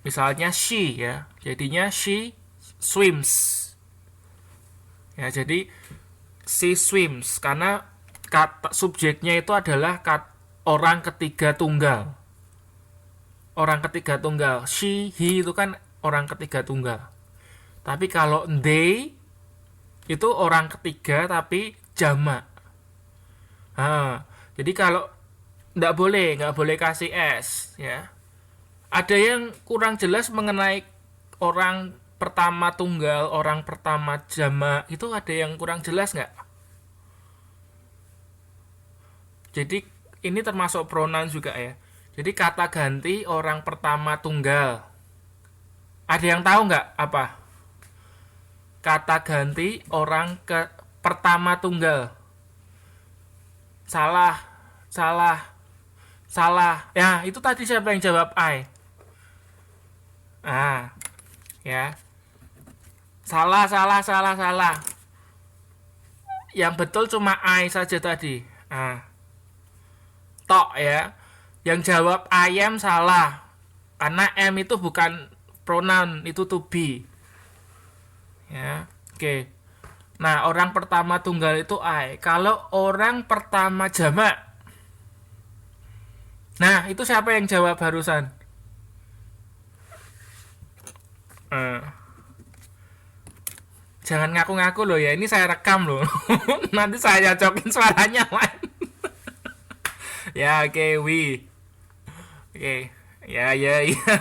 Misalnya she ya, jadinya she swims. Ya, jadi she swims karena kata subjeknya itu adalah orang ketiga tunggal. Orang ketiga tunggal. She, he itu kan orang ketiga tunggal. Tapi kalau they itu orang ketiga tapi jamak. Jadi kalau nggak boleh kasih s ya. Ada yang kurang jelas mengenai orang pertama tunggal, orang pertama jamak, itu ada yang kurang jelas nggak? Jadi ini termasuk pronoun juga ya. Jadi kata ganti orang pertama tunggal. Ada yang tahu nggak apa? Kata ganti orang ke pertama tunggal. Salah, salah, salah. Ya, itu tadi siapa yang jawab I? Ya. Salah, salah, salah, salah. Yang betul cuma I saja tadi. Tok ya. Yang jawab I am salah. Karena am itu bukan pronoun, itu to be. Ya, oke. Nah, orang pertama tunggal itu I. Kalau orang pertama jamak, nah itu siapa yang jawab barusan? Jangan ngaku-ngaku loh ya, ini saya rekam loh. Nanti saya cocokin suaranya man. Ya, oke, we. Oke. Ya, ya, ya.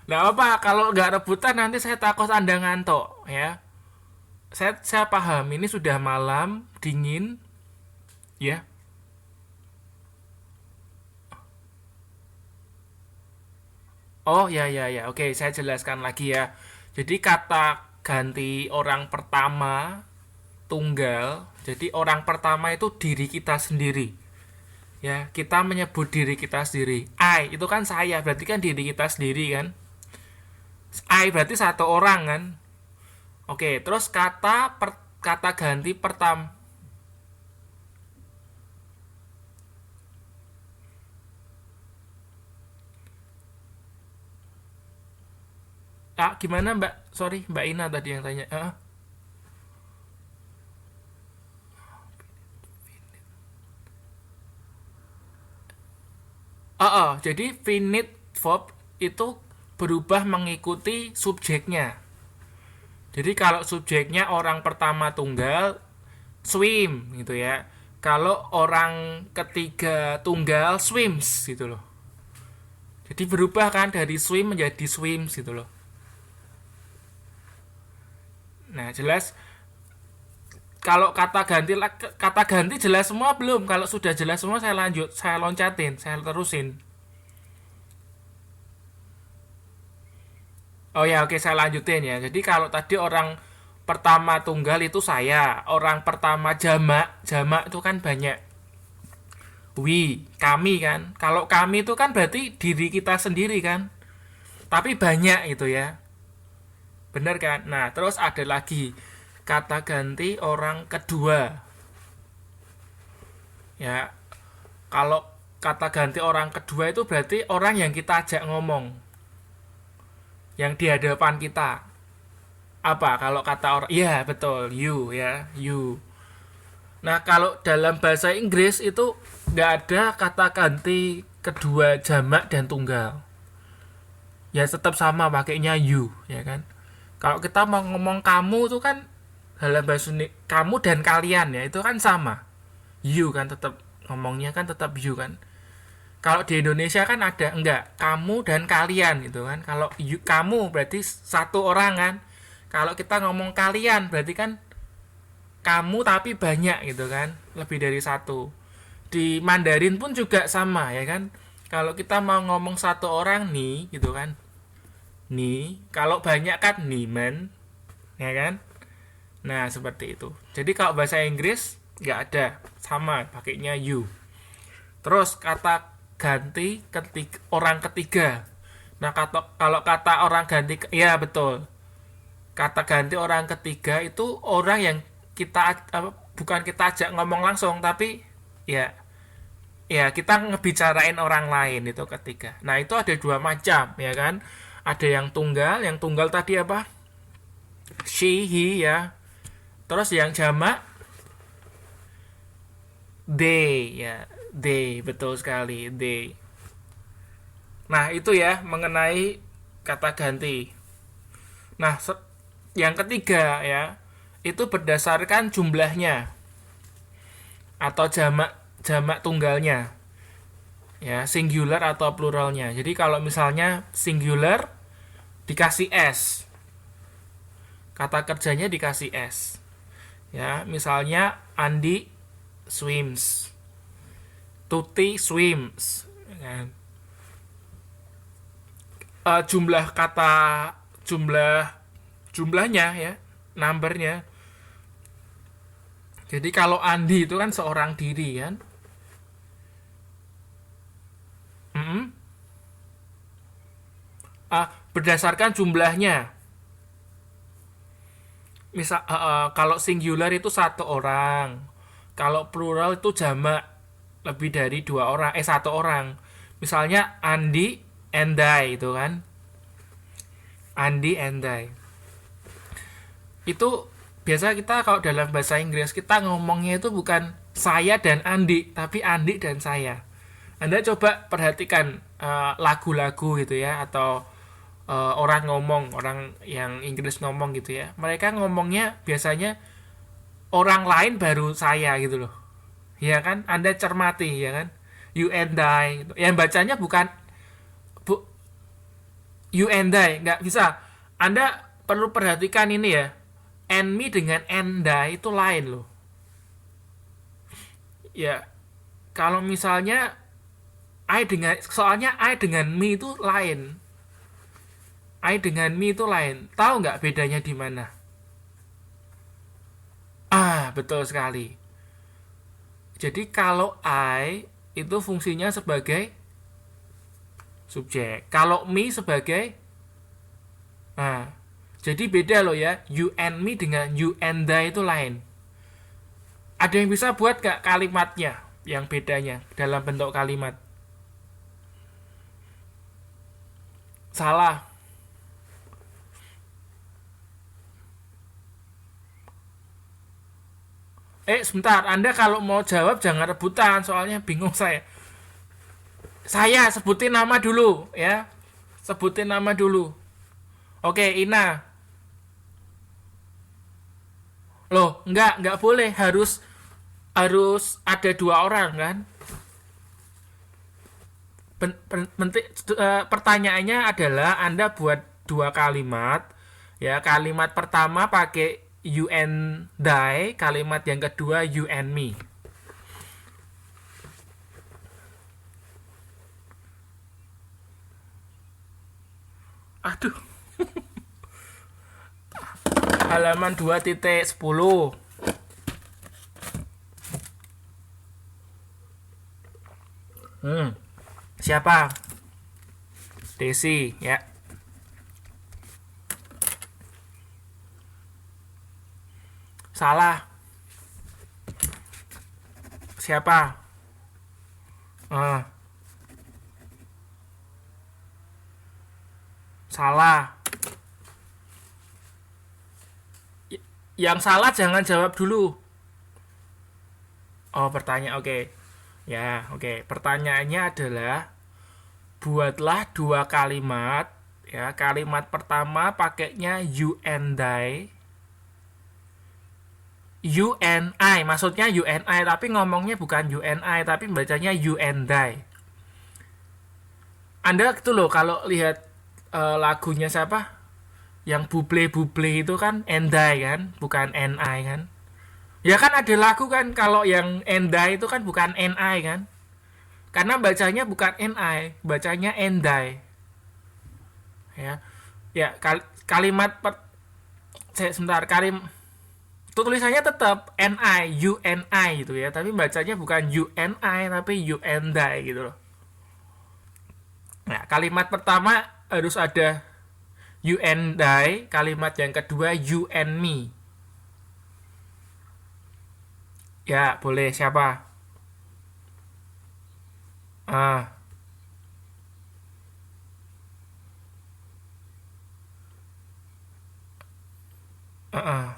Nggak apa, kalau nggak rebutan nanti saya takut Anda ngantuk ya. Saya paham, ini sudah malam, dingin, ya. Oh ya ya ya, oke saya jelaskan lagi ya. Jadi kata ganti orang pertama tunggal. Jadi orang pertama itu diri kita sendiri. Ya, kita menyebut diri kita sendiri. I itu kan saya, berarti kan diri kita sendiri kan. I berarti satu orang kan. Oke, terus kata ganti pertama. Gimana Mbak? Sorry, Mbak Ina tadi yang tanya. Jadi finite verb itu berubah mengikuti subjeknya. Jadi kalau subjeknya orang pertama tunggal, swim gitu ya. Kalau orang ketiga tunggal, swims gitu loh. Jadi berubah kan dari swim menjadi swims gitu loh. Nah jelas kalau kata ganti jelas semua belum? Kalau sudah jelas semua saya lanjut, saya loncatin, saya terusin. Oh ya, oke saya lanjutin ya. Jadi kalau tadi orang pertama tunggal itu saya, orang pertama jamak, jamak itu kan banyak. We, kami kan. Kalau kami itu kan berarti diri kita sendiri kan. Tapi banyak itu ya. Bener kan? Nah, terus ada lagi kata ganti orang kedua. Ya, kalau kata ganti orang kedua itu berarti orang yang kita ajak ngomong. Yang di hadapan kita. Apa kalau kata orang? Iya, betul. You ya, you. Nah, kalau dalam bahasa Inggris itu nggak ada kata ganti kedua jamak dan tunggal. Ya tetap sama pakainya you, ya kan? Kalau kita mau ngomong kamu itu kan dalam bahasa Indonesia kamu dan kalian ya itu kan sama. You kan tetap ngomongnya kan tetap you kan. Kalau di Indonesia kan ada enggak kamu dan kalian gitu kan. Kalau you, kamu berarti satu orang kan. Kalau kita ngomong kalian berarti kan kamu tapi banyak gitu kan, lebih dari satu. Di Mandarin pun juga sama ya kan. Kalau kita mau ngomong satu orang nih gitu kan, nih kalau banyak kan nimen ya kan. Nah seperti itu. Jadi kalau bahasa Inggris nggak ada, sama pakainya you. Terus kata ganti orang ketiga. Nah kalau kata orang ganti, ya betul, kata ganti orang ketiga itu orang yang kita bukan kita ajak ngomong langsung tapi ya ya kita ngebicarain orang lain itu ketiga. Nah itu ada dua macam ya kan. Ada yang tunggal tadi apa? She, he ya. Terus yang jamak they ya. They, betul sekali, they. Nah itu ya mengenai kata ganti. Nah yang ketiga ya, itu berdasarkan jumlahnya atau jamak jamak tunggalnya ya, singular atau pluralnya. Jadi kalau misalnya singular dikasih s, kata kerjanya dikasih s ya, misalnya Andi swims, Tuti swims ya. Jumlah kata, jumlahnya ya, numbernya. Jadi kalau Andi itu kan seorang diri kan. Mm-mm. Berdasarkan jumlahnya. Misal kalau singular itu satu orang, kalau plural itu jamak lebih dari dua orang, satu orang. Misalnya Andi and I itu kan, Andi and I. Itu biasa kita kalau dalam bahasa Inggris kita ngomongnya itu bukan saya dan Andi, tapi Andi dan saya. Anda coba perhatikan lagu-lagu gitu ya, atau orang ngomong, orang yang Inggris ngomong gitu ya, mereka ngomongnya biasanya orang lain baru saya gitu loh, ya kan? Anda cermati ya kan, you and I, yang bacanya bukan you and I, nggak bisa. Anda perlu perhatikan ini ya, and me dengan and I itu lain loh ya. Kalau misalnya I dengan, soalnya I dengan me itu lain, I dengan me itu lain. Tahu nggak bedanya di mana? Betul sekali. Jadi kalau I itu fungsinya sebagai subjek, kalau me sebagai, jadi beda loh ya. You and me dengan you and I itu lain. Ada yang bisa buat gak kalimatnya yang bedanya dalam bentuk kalimat? Salah. Sebentar, Anda kalau mau jawab jangan rebutan, soalnya bingung saya. Saya sebutin nama dulu ya. Sebutin nama dulu. Oke, Ina. Loh, enggak boleh, harus ada dua orang kan? Pertanyaannya adalah Anda buat dua kalimat ya. Kalimat pertama pakai you and I, kalimat yang kedua you and me. Aduh. Halaman 2.10. Siapa? Desi ya. Salah. Siapa? Salah. Yang salah jangan jawab dulu. Pertanyaan, oke. Ya, oke. Pertanyaannya adalah buatlah dua kalimat ya. Kalimat pertama pakainya you and I. You and I, maksudnya you and I, tapi ngomongnya bukan you and I, tapi bacanya you and I. Anda itu loh kalau lihat lagunya siapa? Yang buble-buble itu kan and I kan, bukan and I kan. Ya kan ada lagu kan kalau yang and I itu kan bukan and I kan. Karena bacanya bukan and I, bacanya and I. Ya. Ya, kalimat sebentar, itu tulisannya tetap and I, you and I gitu ya, tapi bacanya bukan you and I, tapi you and I gitu loh. Nah, kalimat pertama harus ada you and I, kalimat yang kedua you and me. Ya, boleh, siapa? Ah, ah, ah.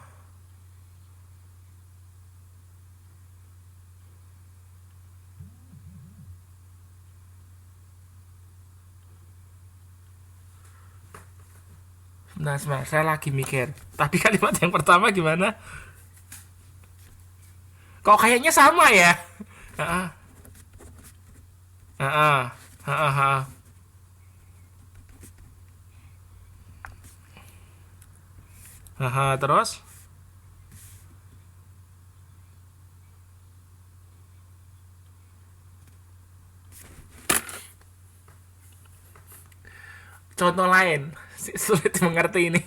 Sebentar, saya lagi mikir. Tadi kalimat yang pertama gimana? Kok kayaknya sama ya? Ah, ah, ah, ah, ah, ah. Ah, ah. Terus contoh lain. Sulit mengerti ini.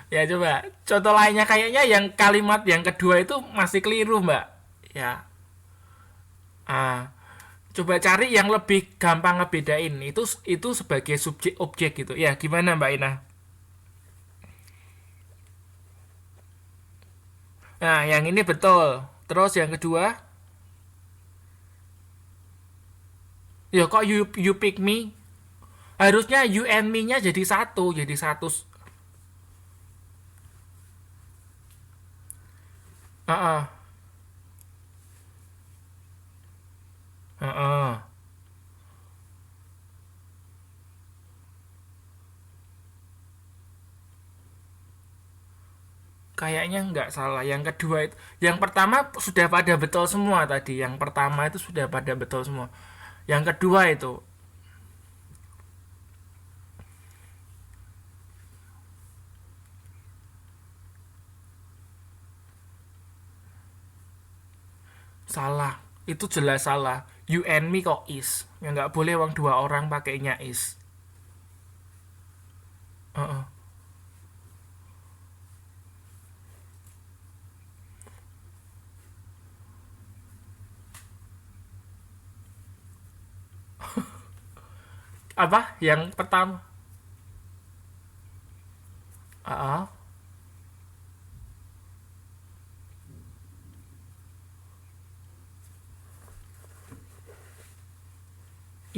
Ya coba. Contoh lainnya kayaknya yang kalimat yang kedua itu masih keliru, Mbak. Ya. Ah, coba cari yang lebih gampang ngebedain. Itu sebagai subjek objek gitu. Ya, gimana Mbak Ina? Nah, yang ini betul. Terus yang kedua, ya kok you pick me? Harusnya you and me-nya jadi satu, jadi satu. Heeh. Heeh. Kayaknya nggak salah. Yang kedua itu, yang pertama sudah pada betul semua tadi. Yang pertama itu sudah pada betul semua. Yang kedua itu salah. Itu jelas salah. You and me kok is. Ya nggak boleh wong dua orang pakainya is. Heeh. Apa? Yang pertama. Heeh.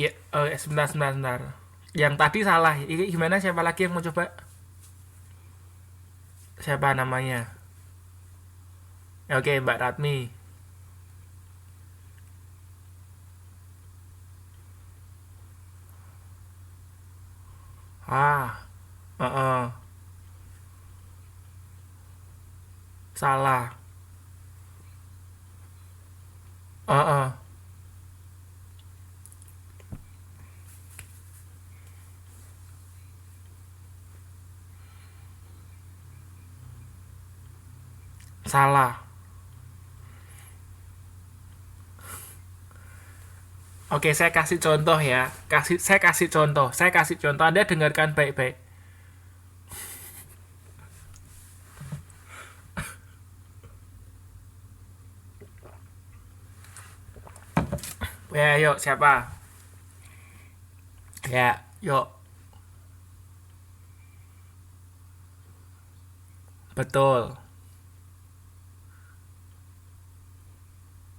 Ya, sebentar, sebentar, sebentar. Yang tadi salah. Ini gimana? Siapa lagi yang mau coba? Siapa namanya? Oke, Mbak Ratmi. Ah, heeh. Salah. Heeh. Salah. Oke, saya kasih contoh ya. Saya kasih contoh. Saya kasih contoh. Anda dengarkan baik-baik. Ya, yuk siapa? Ya, yuk. Betul.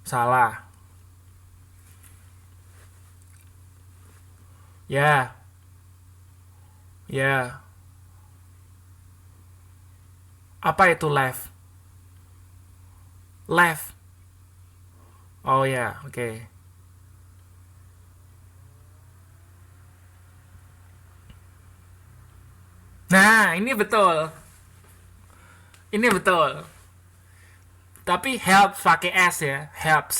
Salah. Ya, ya. Apa itu left? Left. Oh ya, oke. Nah, ini betul. Ini betul. Tapi helps pakai S ya, helps.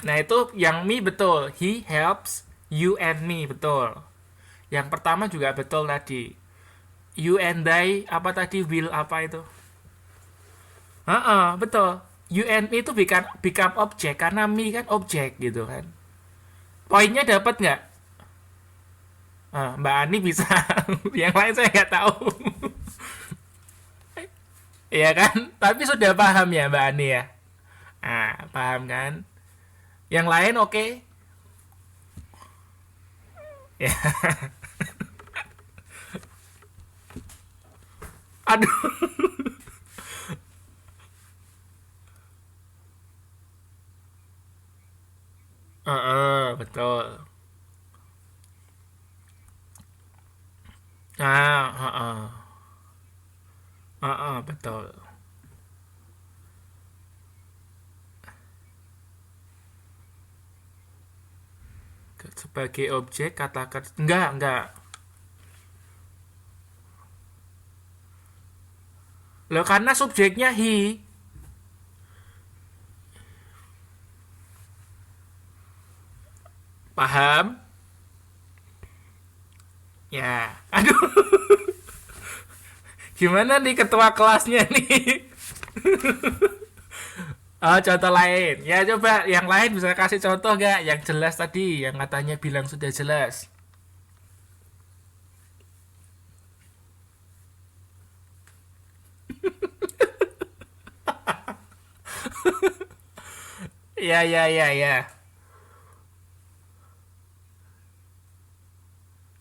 Nah, itu yang me betul. He helps you and me betul. Yang pertama juga betul tadi. You and I apa tadi will apa itu? Heeh, betul. You and me itu become objek karena me kan objek gitu kan. Poinnya dapat nggak? Mbak Ani bisa. Yang lain saya nggak tahu. Iya kan? Tapi sudah paham ya Mbak Ani ya? Paham kan? Yang lain oke? Okay? Ya. Aduh. Betul. Betul. Sebagai objek katakan enggak. Loh karena subjeknya he. Paham? Ya. Aduh, gimana nih ketua kelasnya nih? Oh, contoh lain. Ya coba yang lain bisa kasih contoh gak yang jelas tadi yang katanya bilang sudah jelas. Ya.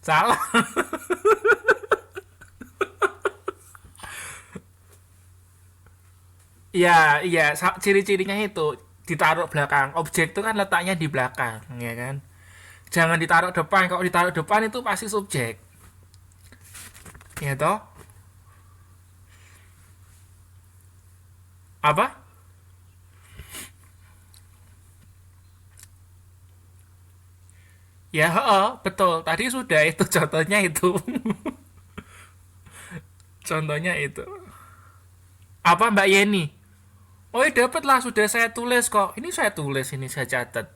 Salah. Iya, ciri-cirinya itu ditaruh belakang. Objek itu kan letaknya di belakang, ya kan? Jangan ditaruh depan. Kalau ditaruh depan itu pasti subjek. Ya toh? Apa? Ya, betul. Tadi sudah itu contohnya itu. Contohnya itu. Apa Mbak Yeni? Oh, ya dapat lah sudah saya tulis kok. Ini saya tulis, ini saya catat.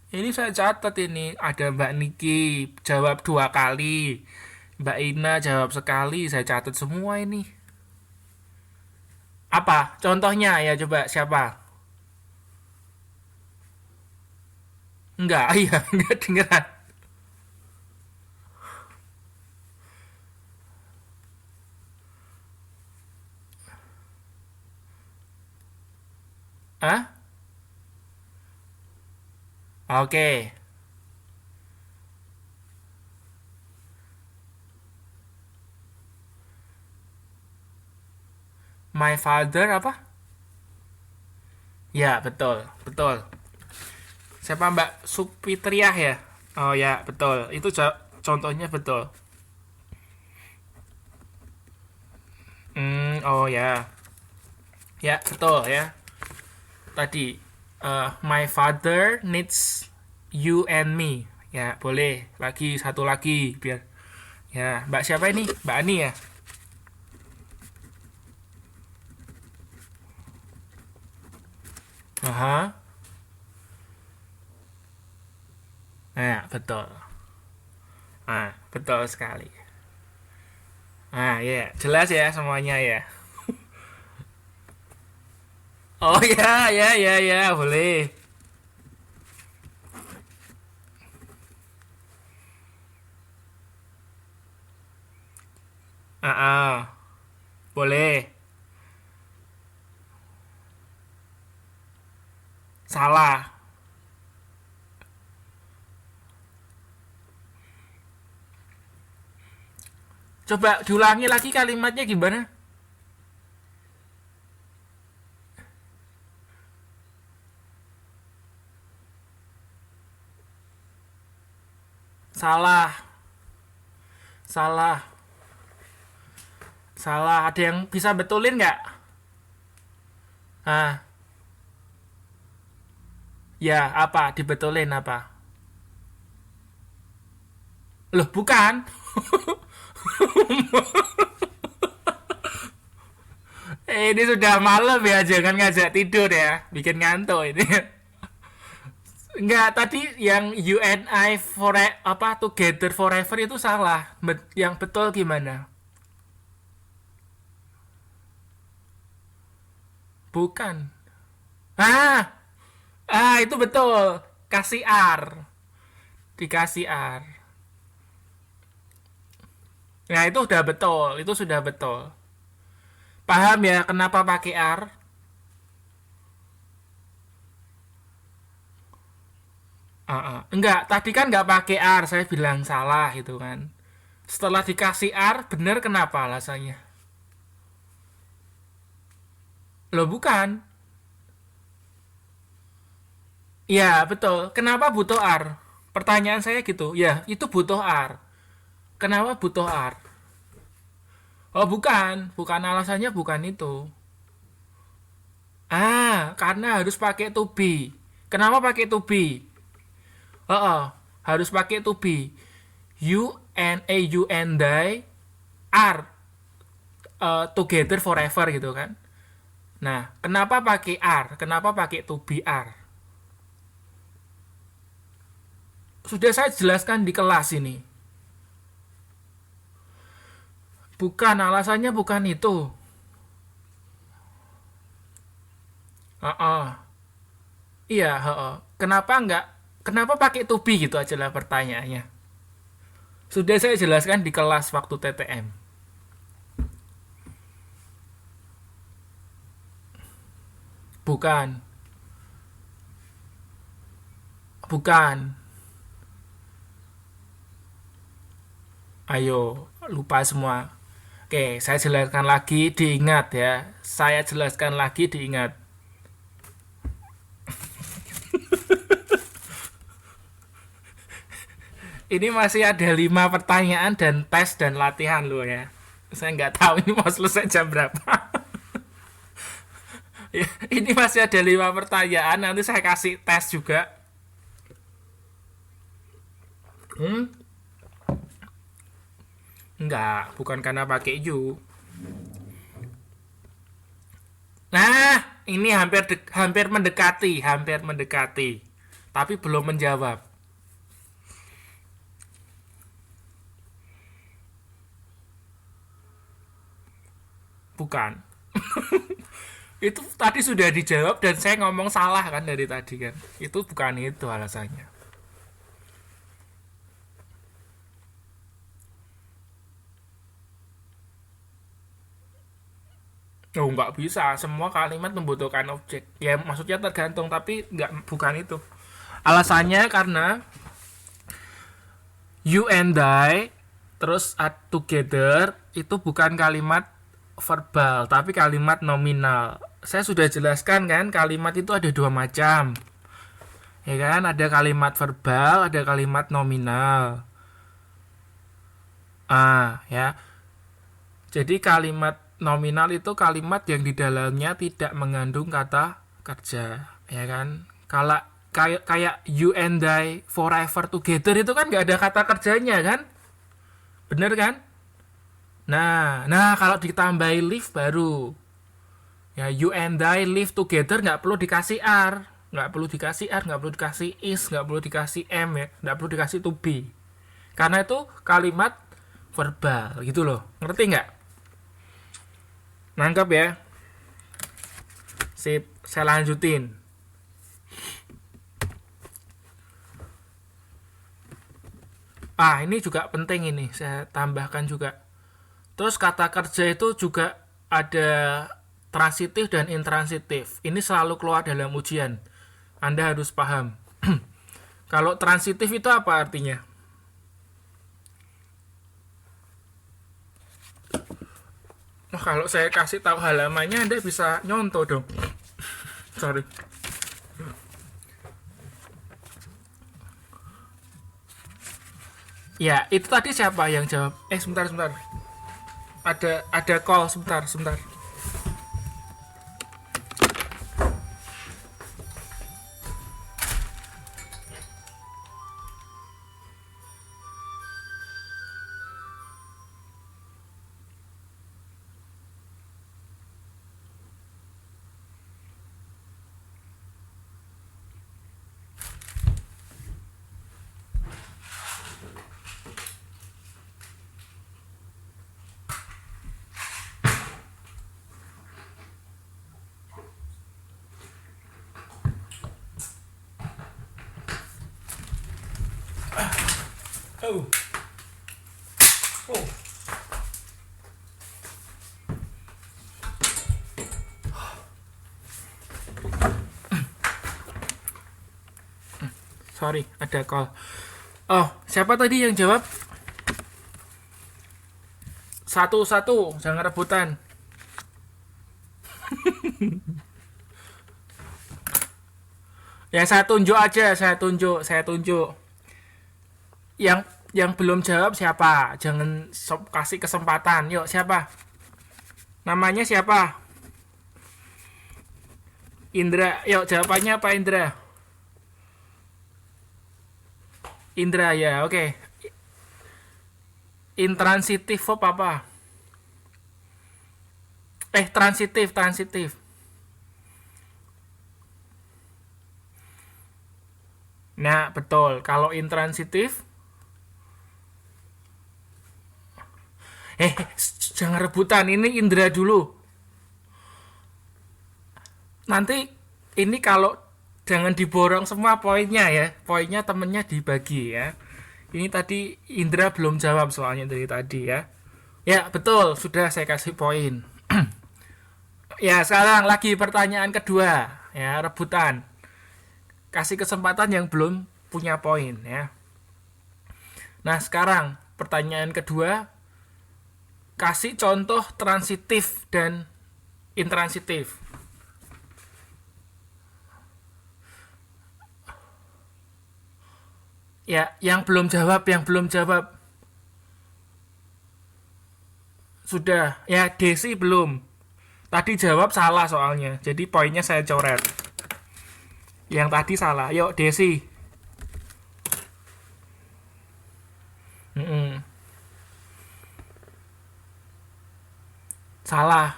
Ini saya catat ini ada Mbak Niki jawab 2 kali. Mbak Ina jawab sekali, saya catat semua ini. Apa? Contohnya ya coba siapa? Enggak, iya, enggak dengeran. Hah? Oke. My father apa? Ya, betul, betul. Siapa Mbak Supitriah ya? Oh ya, betul. Itu contohnya betul. Oh ya. Ya, betul ya. Tadi my father needs you and me. Ya, boleh. Lagi satu lagi biar. Ya, Mbak siapa ini? Mbak Ani ya? Aha. Nah, betul. Betul sekali. Ya, jelas ya semuanya ya. Oh ya, boleh. Boleh. Salah. Coba diulangi lagi kalimatnya gimana? Salah. Salah. Salah. Ada yang bisa betulin nggak? Ah, ya apa? Dibetulin apa? Loh, bukan. Ini sudah malam ya, jangan ngajak tidur ya. Bikin ngantuk ini. Enggak, tadi yang you and I apa together forever itu salah. Yang betul gimana? Bukan. Ah, itu betul. Kasih R. Dikasih R. Nah, itu udah betul. Itu sudah betul. Paham ya kenapa pakai R? Enggak, tadi kan nggak pakai R. Saya bilang salah itu kan. Setelah dikasih R, bener kenapa alasannya? Loh bukan. Ya, betul. Kenapa butuh R? Pertanyaan saya gitu. Ya, itu butuh R. Kenapa butuh R? Oh, bukan. Bukan alasannya bukan itu. Karena harus pakai to be. Kenapa pakai to be? Harus pakai to be. You and I are together forever gitu kan. Nah, kenapa pakai are? Kenapa pakai to be are? Sudah saya jelaskan di kelas ini. Bukan, alasannya bukan itu. Iya, kenapa enggak? Kenapa pakai to be gitu aja lah pertanyaannya. Sudah saya jelaskan di kelas waktu TTM. Bukan. Bukan. Ayo, lupa semua. Oke, saya jelaskan lagi, diingat ya. Saya jelaskan lagi, diingat. Ini masih ada 5 pertanyaan dan tes dan latihan loh ya. Saya nggak tahu ini mau selesai jam berapa. Ya, ini masih ada 5 pertanyaan, nanti saya kasih tes juga. Hmm? Enggak, bukan karena pakai you. Nah, ini hampir mendekati. Tapi belum menjawab. Bukan. Itu tadi sudah dijawab dan saya ngomong salah kan dari tadi kan. Itu bukan itu alasannya. Oh, nggak bisa. Semua kalimat membutuhkan objek. Ya, maksudnya tergantung, tapi bukan itu. Alasannya karena you and I terus are together itu bukan kalimat verbal, tapi kalimat nominal. Saya sudah jelaskan kan, kalimat itu ada 2 macam. Ya kan, ada kalimat verbal, ada kalimat nominal. Ya. Jadi kalimat nominal itu kalimat yang di dalamnya tidak mengandung kata kerja, ya kan? Kalau kayak you and I forever together itu kan nggak ada kata kerjanya kan? Bener kan? Nah kalau ditambahi live baru. Ya, you and I live together nggak perlu dikasih R, nggak perlu dikasih R, nggak perlu dikasih is, nggak perlu dikasih M ya, nggak perlu dikasih to be. Karena itu kalimat verbal gitu loh. Ngerti nggak? Nangkep ya? Sip, saya lanjutin. Ini juga penting ini, saya tambahkan juga. Terus kata kerja itu juga ada transitif dan intransitif. Ini selalu keluar dalam ujian. Anda harus paham. Kalau transitif itu apa artinya? Kalau saya kasih tahu halamannya, Anda bisa nyontoh dong. Sorry. Ya, itu tadi siapa yang jawab? Sebentar. Ada call, sebentar. Oh. Sorry, ada call. Siapa tadi yang jawab? Satu-satu, jangan rebutan. Ya saya tunjuk aja, saya tunjuk. Yang belum jawab siapa? Jangan kasih kesempatan. Yuk, siapa? Namanya siapa? Indra. Yuk, jawabannya apa Indra? Indra ya, oke. Intransitif verb apa? Transitif. Nah, betul. Kalau intransitif, jangan rebutan. Ini Indra dulu. Nanti ini kalau jangan diborong semua poinnya ya. Poinnya temennya dibagi ya. Ini tadi Indra belum jawab soalnya dari tadi ya. Ya, betul. Sudah saya kasih poin. Ya, sekarang lagi pertanyaan kedua. Ya, rebutan. Kasih kesempatan yang belum punya poin ya. Nah, sekarang pertanyaan kedua. Kasih contoh transitif dan intransitif. Ya, yang belum jawab. Sudah. Ya, Desi belum. Tadi jawab salah soalnya. Jadi poinnya saya coret. Yang tadi salah. Yuk, Desi. Salah.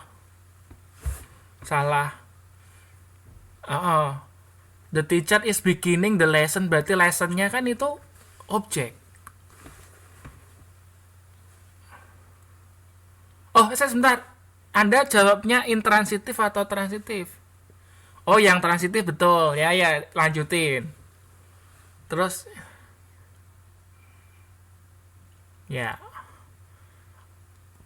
The teacher is beginning the lesson. Berarti lessonnya kan itu objek. Sebentar. Anda jawabnya intransitif atau transitif? Oh, yang transitif betul. Ya, lanjutin. Terus ya.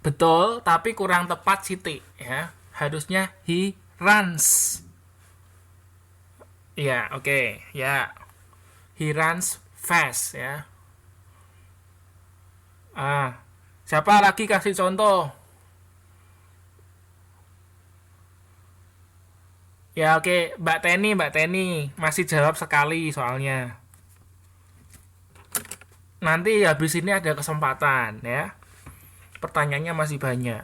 Betul, tapi kurang tepat Siti ya. Harusnya he runs. Ya, oke. Ya. He runs fast ya. Siapa lagi kasih contoh? Ya, oke. Mbak Teni masih jawab sekali soalnya. Nanti habis ini ada kesempatan ya. Pertanyaannya masih banyak.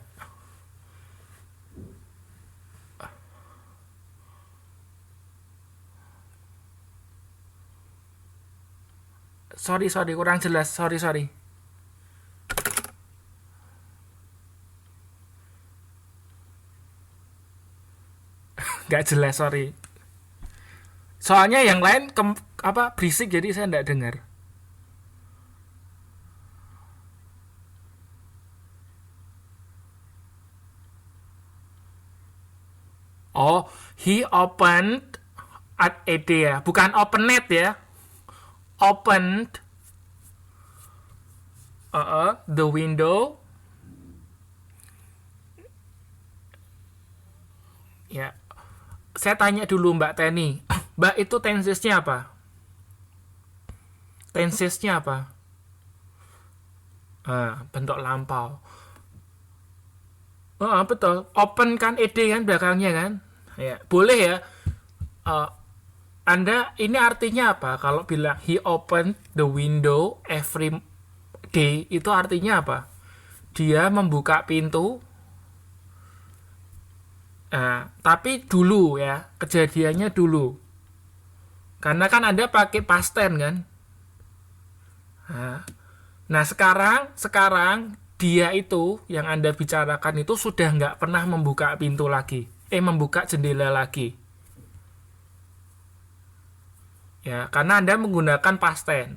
Sorry, kurang jelas. Sorry. Gak jelas, sorry. Soalnya yang lain berisik jadi saya nggak dengar. Oh, he opened at 8 ya. Bukan open net ya. Opened the window. Ya. Saya tanya dulu Mbak Teni. Mbak, itu tensesnya apa? Bentuk lampau. Betul. Open kan ed kan belakangnya kan? Ya, boleh ya. Anda ini artinya apa? Kalau bilang he opened the window every day, itu artinya apa? Dia membuka pintu. Tapi dulu ya, kejadiannya dulu. Karena kan Anda pakai past tense kan? Nah, sekarang dia itu yang Anda bicarakan itu sudah nggak pernah membuka pintu lagi. Membuka jendela lagi. Ya, karena Anda menggunakan past tense.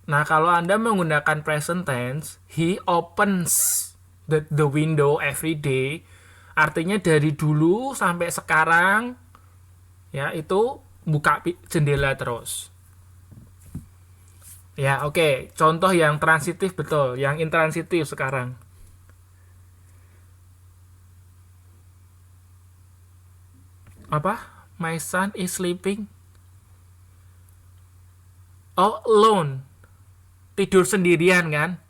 Nah, kalau Anda menggunakan present tense, he opens the window every day. Artinya dari dulu sampai sekarang, ya, itu buka jendela terus. Ya, oke. Contoh yang transitif betul. Yang intransitif sekarang. Apa? My son is sleeping. Oh, alone. Tidur sendirian kan?